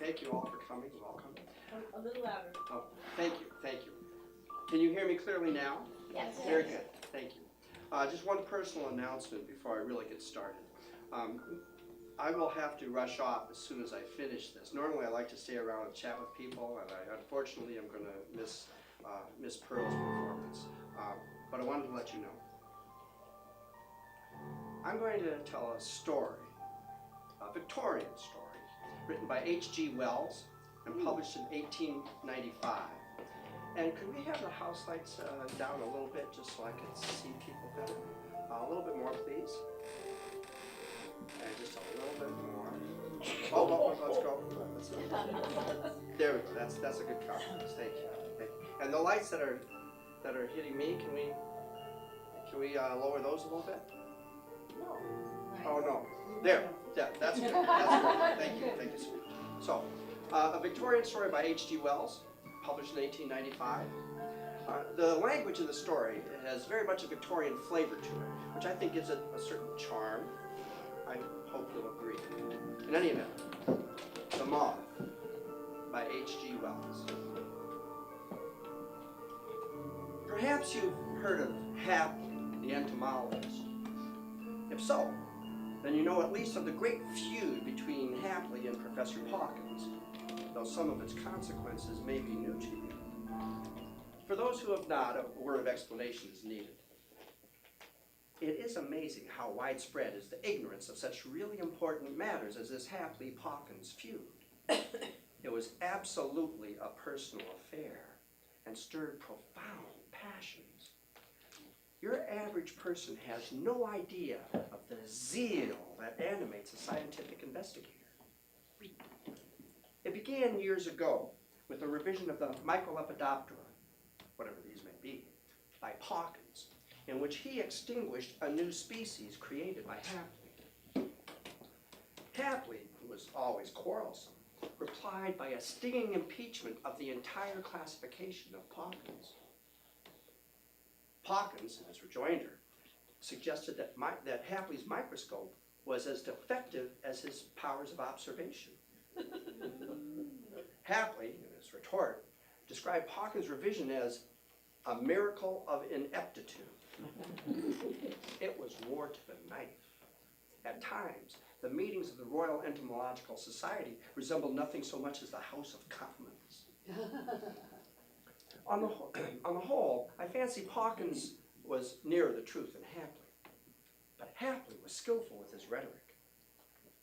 thank you all for coming. Welcome. A little louder. Oh, thank you, thank you. Can you hear me clearly now? Yes. Very good, thank you. Just one personal announcement before I really get started. I will have to rush off as soon as I finish this. Normally I like to stay around and chat with people, and unfortunately I'm going to miss Pearl's performance. But I wanted to let you know. I'm going to tell a story, a Victorian story, written by H.G. Wells and published in 1895. And could we have the house lights down a little bit just so I can see people better? A little bit more, please. And just a little bit more. Oh, let's go. There we go. That's a good contrast. Thank you. Thank you. And the lights that are hitting me, can we lower those a little bit? No. Oh no. There. Yeah, that's good. That's good. Thank you. Thank you. So, a Victorian story by H.G. Wells, published in 1895. The language in the story has very much a Victorian flavor to it, which I think gives it a certain charm. I hope you'll agree. In any event, The Moth by H.G. Wells. Perhaps you've heard of Hohm, the entomologist. If so, then you know at least of the great feud between Hapley and Professor Pawkins, though some of its consequences may be new to you. For those who have not, a word of explanation is needed. It is amazing how widespread is the ignorance of such really important matters as this Hapley-Pawkins feud. It was absolutely a personal affair and stirred profound passions. Your average person has no idea of the zeal that animates a scientific investigator. It began years ago with a revision of the Microlepidoptera, whatever these may be, by Pawkins, in which he extinguished a new species created by Hapley. Hapley, who was always quarrelsome, replied by a stinging impeachment of the entire classification of Pawkins. Pawkins, in his rejoinder, suggested that Hapley's microscope was as defective as his powers of observation. Hapley, in his retort, described Pawkins' revision as a miracle of ineptitude. It was war to the knife. At times, the meetings of the Royal Entomological Society resembled nothing so much as the House of Commons. On the whole, I fancy Pawkins was nearer the truth than Hapley. But Hapley was skillful with his rhetoric.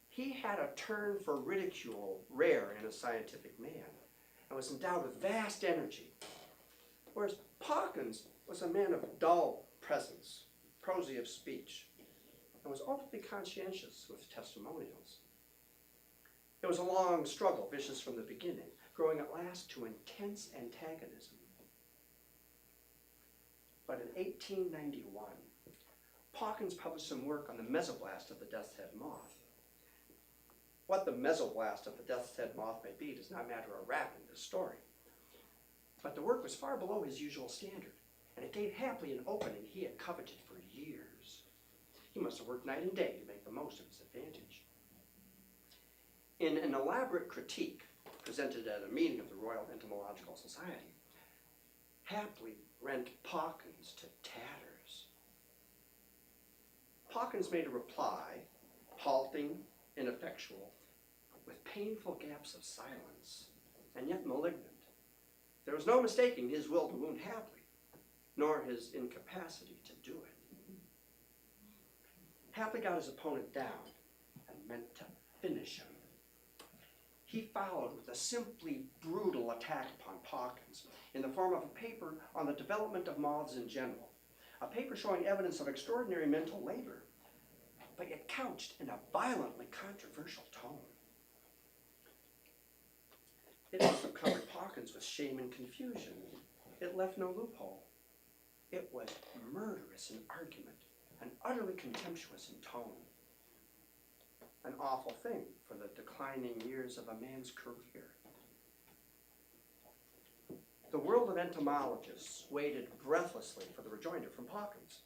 He had a turn for ridicule rare in a scientific man, and was endowed with vast energy, whereas Pawkins was a man of dull presence, prosy of speech, and was overly conscientious with testimonials. It was a long struggle, vicious from the beginning, growing at last to intense antagonism. But in 1891, Pawkins published some work on the mesoblast of the death's head moth. What the mesoblast of the death's head moth may be does not matter a rap in this story. But the work was far below his usual standard, and it gave Hapley an opening he had coveted for years. He must have worked night and day to make the most of his advantage. In an elaborate critique presented at a meeting of the Royal Entomological Society, Hapley rent Pawkins to tatters. Pawkins made a reply, halting, ineffectual, with painful gaps of silence, and yet malignant. There was no mistaking his will to wound Hapley, nor his incapacity to do it. Hapley got his opponent down and meant to finish him. He followed with a simply brutal attack upon Pawkins in the form of a paper on the development of moths in general, a paper showing evidence of extraordinary mental labor, but yet couched in a violently controversial tone. It also covered Pawkins with shame and confusion. It left no loophole. It was murderous in argument and utterly contemptuous in tone. An awful thing for the declining years of a man's career. The world of entomologists waited breathlessly for the rejoinder from Pawkins.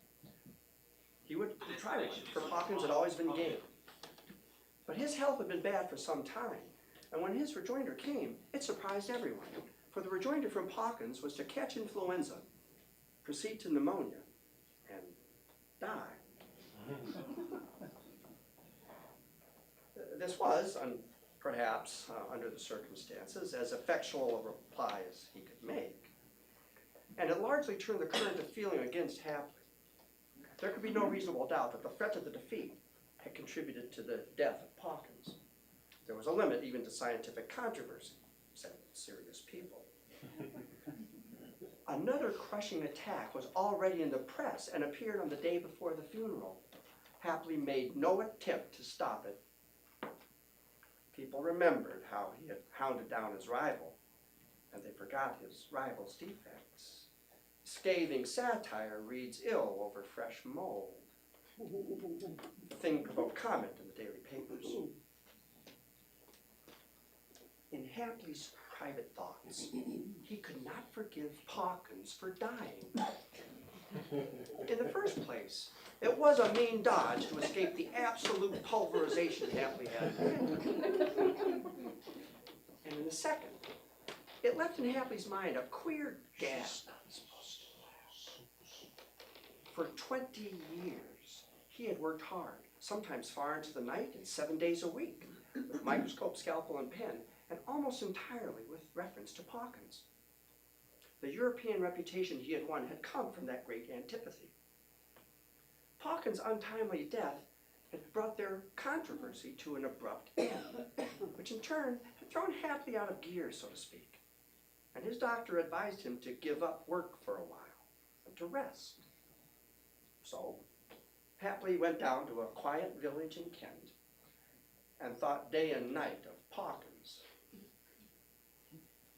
He would try one, for Pawkins had always been game. But his health had been bad for some time, And when his rejoinder came, it surprised everyone. For the rejoinder from Pawkins was to catch influenza, proceed to pneumonia, and die. This was, perhaps under the circumstances, as effectual a reply as he could make. And it largely turned the current of feeling against Hapley. There could be no reasonable doubt that the threat of the defeat had contributed to the death of Pawkins. There was a limit even to scientific controversy, said serious people. Another crushing attack was already in the press and appeared on the day before the funeral. Hapley made no attempt to stop it. People remembered how he had hounded down his rival, and they forgot his rival's defects. Scathing satire reads ill over fresh mold. The thing provoked comment in the daily papers. In Hapley's private thoughts, he could not forgive Pawkins for dying. In the first place, it was a mean dodge to escape the absolute pulverization Hapley had. And in the second, it left in Hapley's mind a queer gap. For 20 years, he had worked hard, sometimes far into the night and 7 days a week, with microscope, scalpel, and pen, and almost entirely with reference to Pawkins. The European reputation he had won had come from that great antipathy. Pawkins' untimely death had brought their controversy to an abrupt end, which in turn had thrown Hapley out of gear, so to speak. And his doctor advised him to give up work for a while and to rest. So, Hapley went down to a quiet village in Kent and thought day and night of Pawkins.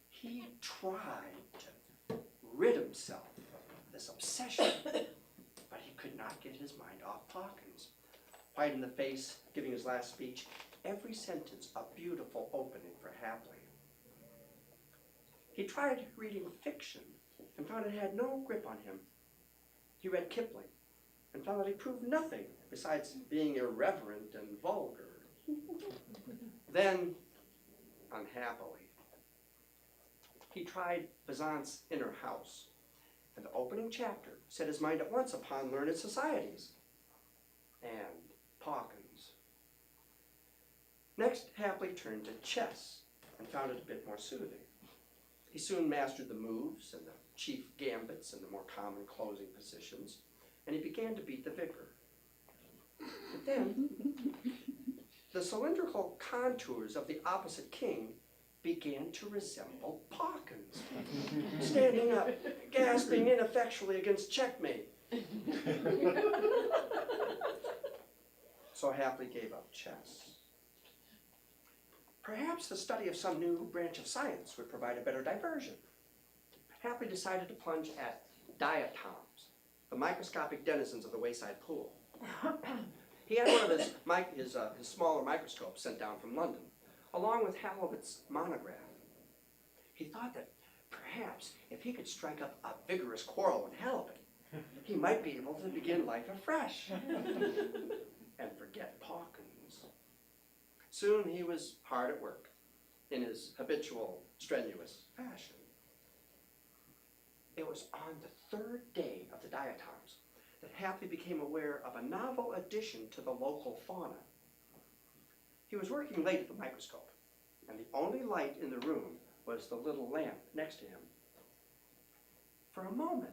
He tried to rid himself of this obsession, but he could not get his mind off Pawkins. White in the face, giving his last speech, every sentence a beautiful opening for Hapley. He tried reading fiction and found it had no grip on him. He read Kipling and found that he proved nothing besides being irreverent and vulgar. Then, unhappily, he tried Besant's Inner House, and the opening chapter set his mind at once upon learned societies and Pawkins. Next, Hapley turned to chess and found it a bit more soothing. He soon mastered the moves and the chief gambits and the more common closing positions, and he began to beat the vicar. But then, the cylindrical contours of the opposite king began to resemble Pawkins, standing up, gasping ineffectually against checkmate. So Hapley gave up chess. Perhaps the study of some new branch of science would provide a better diversion. Hapley decided to plunge at diatoms, the microscopic denizens of the wayside pool. He had one of his smaller microscopes sent down from London, along with Halibut's monograph. He thought that perhaps if he could strike up a vigorous quarrel with Halibut, he might be able to begin life afresh and forget Pawkins. Soon he was hard at work in his habitual, strenuous fashion. It was on the third day of the diatoms that Hapley became aware of a novel addition to the local fauna. He was working late at the microscope, and the only light in the room was the little lamp next to him. For a moment,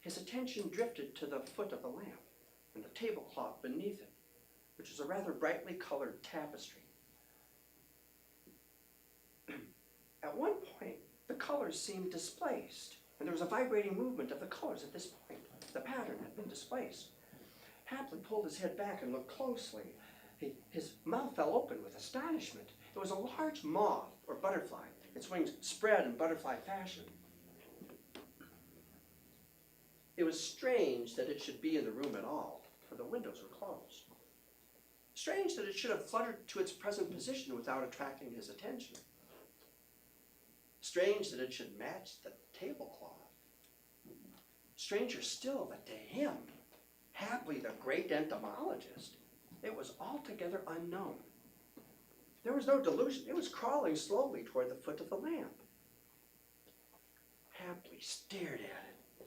his attention drifted to the foot of the lamp and the tablecloth beneath it, which was a rather brightly colored tapestry. At one point, the colors seemed displaced, and there was a vibrating movement of the colors at this point. The pattern had been displaced. Hapley pulled his head back and looked closely. His mouth fell open with astonishment. It was a large moth, or butterfly, its wings spread in butterfly fashion. It was strange that it should be in the room at all, for the windows were closed. Strange that it should have fluttered to its present position without attracting his attention. Strange that it should match the tablecloth. Stranger still that to him, Hapley the great entomologist, it was altogether unknown. There was no delusion. It was crawling slowly toward the foot of the lamp. Happily stared at it.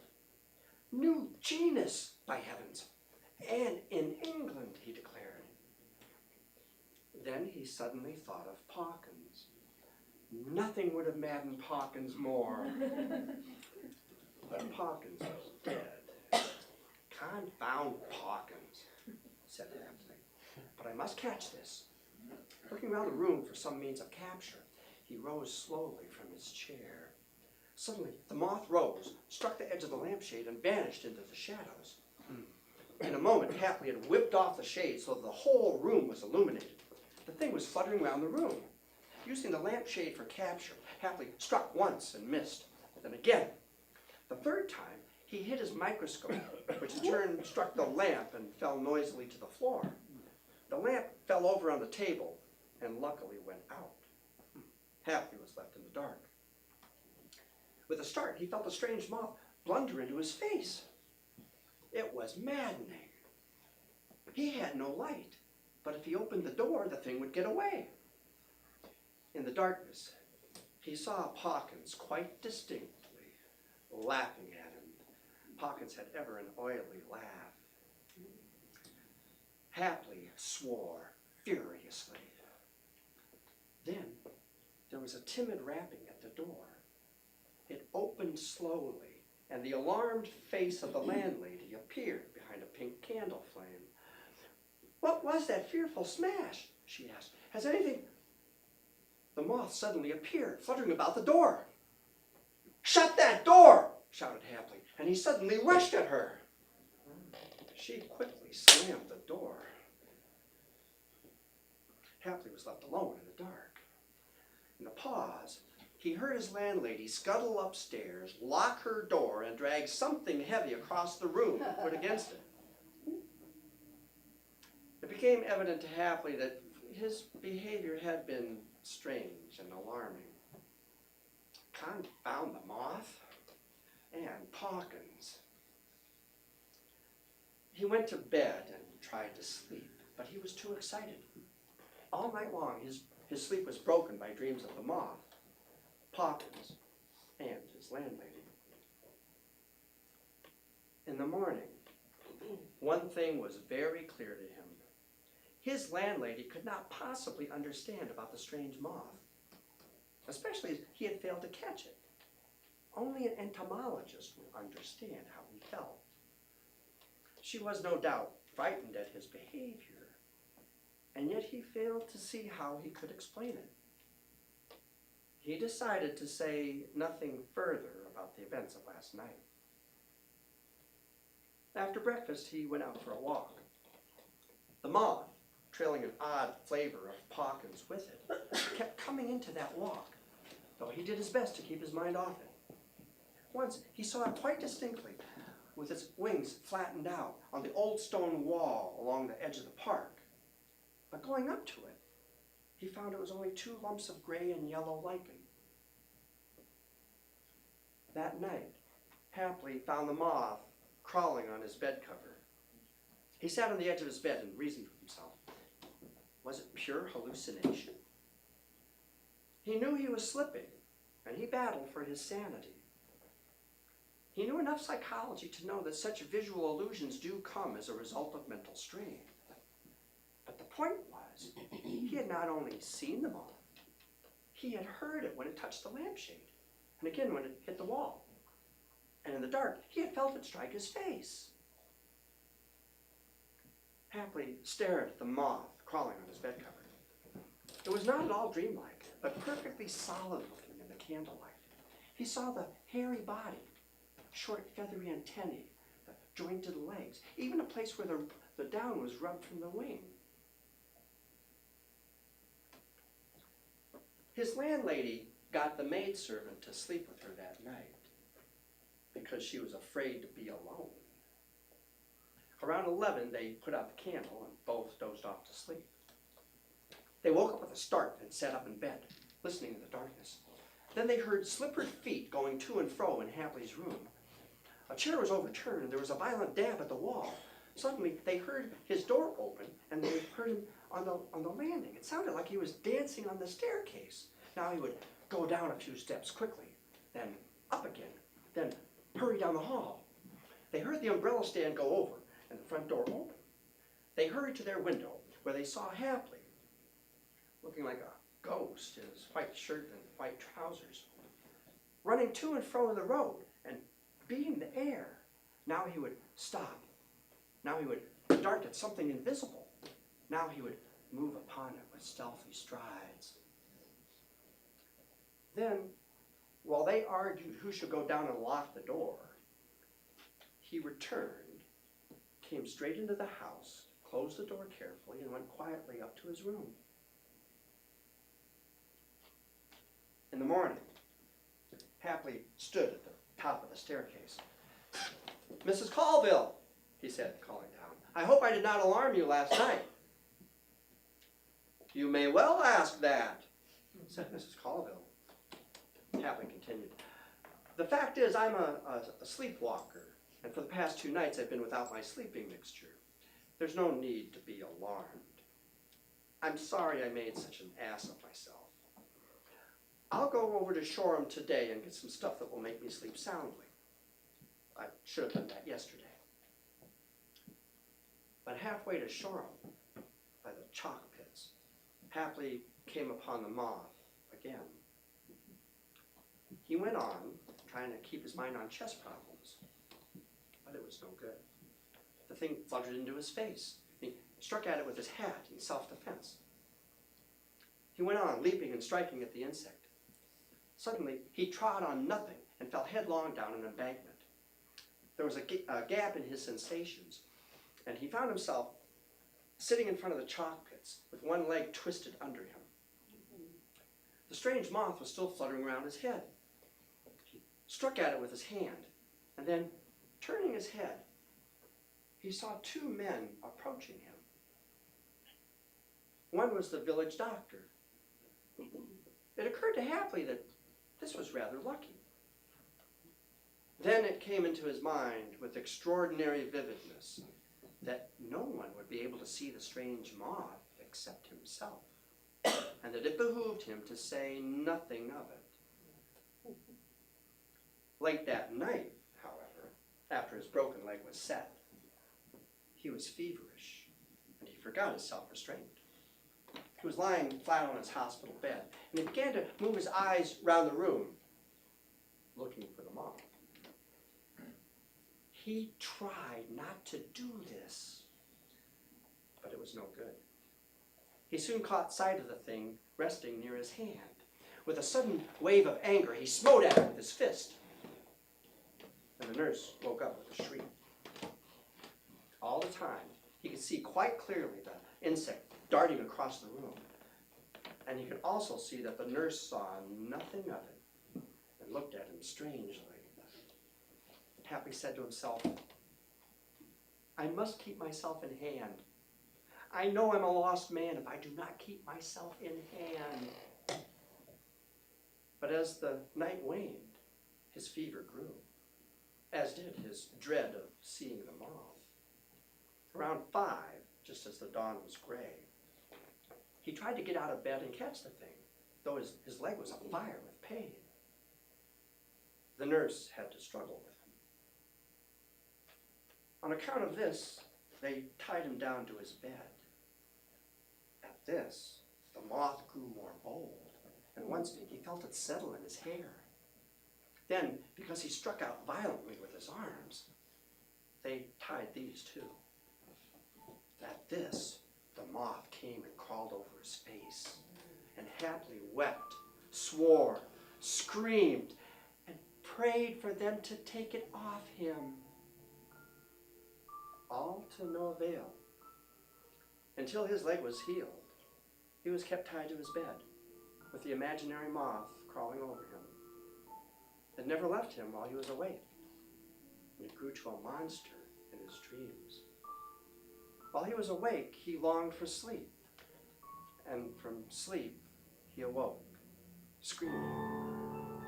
New genus, by heavens! And in England, he declared. Then he suddenly thought of Pawkins. Nothing would have maddened Pawkins more. But Pawkins was dead. Confound Pawkins, said Anthony. But I must catch this. Looking around the room for some means of capture, he rose slowly from his chair. Suddenly, the moth rose, struck the edge of the lampshade, and vanished into the shadows. In a moment, Hapley had whipped off the shade so that the whole room was illuminated. The thing was fluttering around the room. Using the lampshade for capture, Hapley struck once and missed, then again. The third time, he hit his microscope, which in turn struck the lamp and fell noisily to the floor. The lamp fell over on the table and luckily went out. Hapley was left in the dark. With a start, he felt a strange moth blunder into his face. It was maddening. He had no light, but if he opened the door, the thing would get away. In the darkness, he saw Pawkins quite distinctly, laughing at him. Pawkins had ever an oily laugh. Hapley swore furiously. Then there was a timid rapping at the door. It opened slowly, and the alarmed face of the landlady appeared behind a pink candle flame. "What was that fearful smash?" she asked. "Has anything—" The moth suddenly appeared, fluttering about the door. "Shut that door!" shouted Hapley, and he suddenly rushed at her. She quickly slammed the door. Hapley was left alone in the dark. In a pause, he heard his landlady scuttle upstairs, lock her door, and drag something heavy across the room and put against it. It became evident to Hapley that his behavior had been strange and alarming. Confound the moth and Pawkins. He went to bed and tried to sleep, but he was too excited. All night long, his sleep was broken by dreams of the moth, Pawkins, and his landlady. In the morning, one thing was very clear to him. His landlady could not possibly understand about the strange moth, especially as he had failed to catch it. Only an entomologist would understand how he felt. She was no doubt frightened at his behavior, and yet he failed to see how he could explain it. He decided to say nothing further about the events of last night. After breakfast, he went out for a walk. The moth, trailing an odd flavor of Pawkins with it, kept coming into that walk, though he did his best to keep his mind off it. Once he saw it quite distinctly, with its wings flattened out on the old stone wall along the edge of the park. But going up to it, he found it was only two lumps of gray and yellow lichen. That night, Hapley found the moth crawling on his bed cover. He sat on the edge of his bed and reasoned with himself. Was it pure hallucination? He knew he was slipping, and he battled for his sanity. He knew enough psychology to know that such visual illusions do come as a result of mental strain. But the point was, he had not only seen the moth, he had heard it when it touched the lampshade, and again when it hit the wall. And in the dark, he had felt it strike his face. Hapley stared at the moth crawling on his bed cover. It was not at all dreamlike, but perfectly solid looking in the candlelight. He saw the hairy body, short feathery antennae, the jointed legs, even a place where the down was rubbed from the wing. His landlady got the maidservant to sleep with her that night because she was afraid to be alone. Around 11, they put out the candle and both dozed off to sleep. They woke up with a start and sat up in bed, listening in the darkness. Then they heard slippered feet going to and fro in Hapley's room. A chair was overturned and there was a violent dab at the wall. Suddenly, they heard his door open and they heard him on the landing. It sounded like he was dancing on the staircase. Now he would go down a few steps quickly, then up again, then hurry down the hall. They heard the umbrella stand go over and the front door open. They hurried to their window where they saw Hapley, looking like a ghost in his white shirt and white trousers, running to and fro in the road and beating the air. Now he would stop. Now he would dart at something invisible. Now he would move upon it with stealthy strides. Then, while they argued who should go down and lock the door, he returned, came straight into the house, closed the door carefully, and went quietly up to his room. In the morning, Hapley stood at the top of the staircase. "Mrs. Colville," he said, calling down, "I hope I did not alarm you last night." "You may well ask that," said Mrs. Colville. Hapley continued, "The fact is I'm a sleepwalker, and for the past 2 nights I've been without my sleeping mixture. There's no need to be alarmed. I'm sorry I made such an ass of myself. I'll go over to Shoreham today and get some stuff that will make me sleep soundly. I should have done that yesterday." But halfway to Shoreham, by the chalk pits, Hapley came upon the Moth again. He went on, trying to keep his mind on chess problems, but it was no good. The thing fluttered into his face. He struck at it with his hat in self-defense. He went on, leaping and striking at the insect. Suddenly, he trod on nothing and fell headlong down an embankment. There was a gap in his sensations, and he found himself sitting in front of the chalk pits with one leg twisted under him. The strange moth was still fluttering around his head. He struck at it with his hand, and then, turning his head, he saw 2 men approaching him. One was the village doctor. It occurred to Hapley that this was rather lucky. Then it came into his mind with extraordinary vividness that no one would be able to see the strange moth except himself, and that it behooved him to say nothing of it. Late that night, however, after his broken leg was set, he was feverish, and he forgot his self-restraint. He was lying flat on his hospital bed, and he began to move his eyes round the room, looking for the moth. He tried not to do this, but it was no good. He soon caught sight of the thing resting near his hand. With a sudden wave of anger, he smote at it with his fist, and the nurse woke up with a shriek. All the time, he could see quite clearly the insect darting across the room, and he could also see that the nurse saw nothing of it and looked at him strangely. Hapley said to himself, "I must keep myself in hand. I know I'm a lost man if I do not keep myself in hand." But as the night waned, his fever grew, as did his dread of seeing the moth. Around 5, just as the dawn was gray, he tried to get out of bed and catch the thing, though his leg was afire with pain. The nurse had to struggle with him. On account of this, they tied him down to his bed. At this, the moth grew more bold, and once he felt it settle in his hair. Then, because he struck out violently with his arms, they tied these too. At this, the moth came and crawled over his face, and Hapley wept, swore, screamed, and prayed for them to take it off him. All to no avail. Until his leg was healed, he was kept tied to his bed, with the imaginary moth crawling over him. It never left him while he was awake, and it grew to a monster in his dreams. While he was awake, he longed for sleep, and from sleep he awoke, screaming.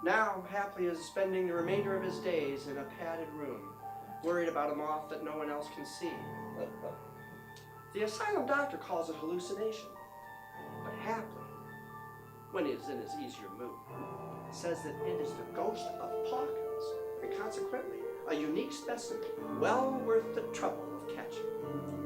Now Hapley is spending the remainder of his days in a padded room, worried about a moth that no one else can see. The asylum doctor calls it hallucination, but Hapley, when he is in his easier mood, says that it is the ghost of Pawkins, and consequently a unique specimen well worth the trouble of catching.